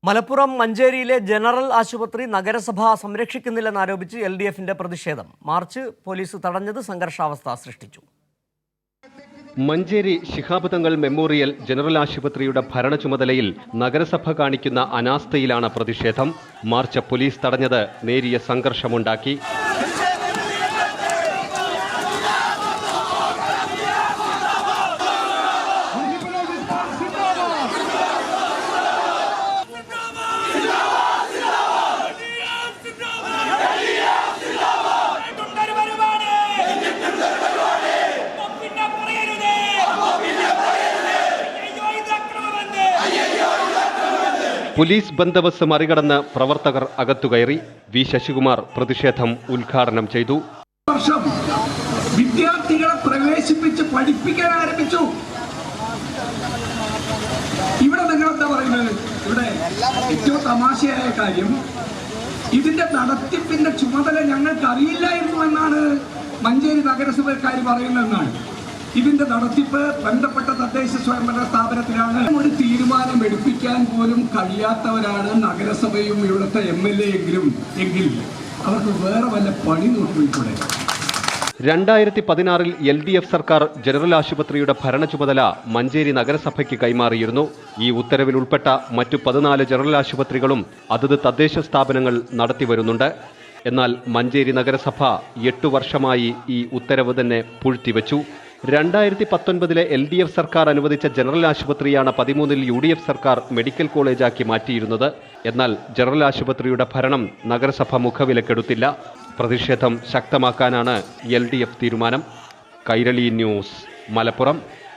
Malappuram മഞ്ചേരിയിലെ general ആശുപത്രി നഗരസഭ സംരക്ഷിക്കുന്നില്ലെന്നാരോപിച്ച് LDFന്റെ പ്രതിഷേധം. മാർച്ച് പോലീസ് തടഞ്ഞത് സംഘർഷാവസ്ഥ സൃഷ്ടിച്ചു. മഞ്ചേരി ശിഹാബ് തങ്ങൾ മെമ്മോറിയൽ ജനറൽ ആശുപത്രിയുടെ ഭരണ ചുമതലയിൽ നഗരസഭ കാണിക്കുന്ന അനാസ്ഥയിലാണ് പ്രതിഷേധം. മാർച്ച് പോലീസ് തടഞ്ഞത് നേരിയ സംഘർഷമുണ്ടാക്കി. പോലീസ് ബന്ദോബസ്ത് മറികടന്ന് പ്രവർത്തകർ അകത്തുകയറി. വി ശശികുമാർ പ്രതിഷേധം ഉദ്ഘാടനം ചെയ്തു. വിദ്യാർത്ഥികളെ പ്രവേശിപ്പിച്ച് പഠിപ്പിക്കാൻ ആരംഭിച്ചു. ഇവിടെ നിങ്ങൾ എന്താ പറയുന്നത്? ഇവിടെ ഏറ്റവും തമാശയായ കാര്യം, ഇതിന്റെ നടത്തിപ്പിന്റെ ചുമതല ഞങ്ങൾക്ക് അറിയില്ലായിരുന്നു എന്നാണ് മഞ്ചേരി നഗരസഭക്കാർ പറയുന്നതെന്നാണ്. ഇതിന്റെ നടത്തിപ്പ് ബന്ധപ്പെട്ട തദ്ദേശ സ്വയംഭരണ സ്ഥാപനത്തിലാണ്. ഒരു തീരുമാനം എടുപ്പിക്കാൻ പോലും കഴിയാത്തവരാണ് നഗരസഭയും ഇവിടുത്തെ MLA എങ്കിൽ അവർക്ക് വേറെ വല്ല പണി നോക്കിക്കൂടെ? 2016 LDF സർക്കാർ ജനറൽ ആശുപത്രിയുടെ ഭരണ ചുമതല മഞ്ചേരി നഗരസഭയ്ക്ക് കൈമാറിയിരുന്നു. ഈ ഉത്തരവിൽ ഉൾപ്പെട്ട മറ്റു 14 ജനറൽ ആശുപത്രികളും അതത് തദ്ദേശ സ്ഥാപനങ്ങൾ നടത്തിവരുന്നുണ്ട്. എന്നാൽ മഞ്ചേരി നഗരസഭ 8 വർഷമായി ഈ ഉത്തരവ് തന്നെ പൂഴ്ത്തിവെച്ചു. 2019 LDF സർക്കാർ അനുവദിച്ച ജനറൽ ആശുപത്രിയാണ് 13 UDF സർക്കാർ മെഡിക്കൽ കോളേജാക്കി മാറ്റിയിരുന്നത്. എന്നാൽ ജനറൽ ആശുപത്രിയുടെ ഭരണം നഗരസഭ മുഖവിലക്കെടുത്തില്ല. പ്രതിഷേധം ശക്തമാക്കാനാണ് LDF തീരുമാനം. കൈരളി ന്യൂസ്, മലപ്പുറം.